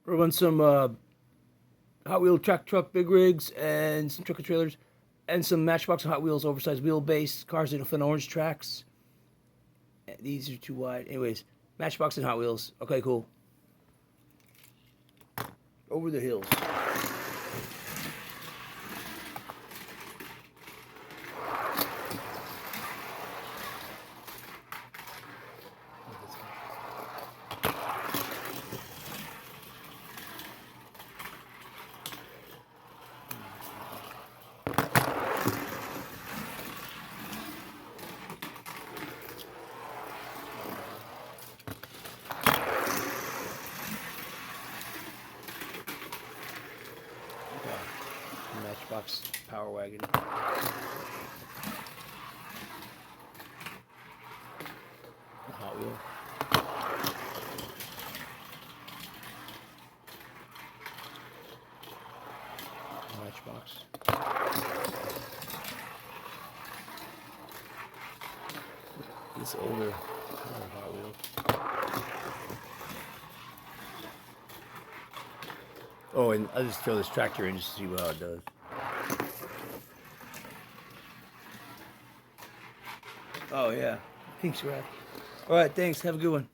We're run some Hot Wheel truck big rigs and some trucker trailers and some Matchbox and Hot Wheels oversized wheelbase cars in orange tracks. These are too wide. Anyways, Matchbox and Hot Wheels. Okay, cool. Over the hills. Matchbox Power Wagon. Hot Wheel. Matchbox. This older Hot Wheel. Oh, and I'll just throw this tractor in just to see how it does. Oh, yeah. Thanks, Rad. All right, thanks. Have a good one.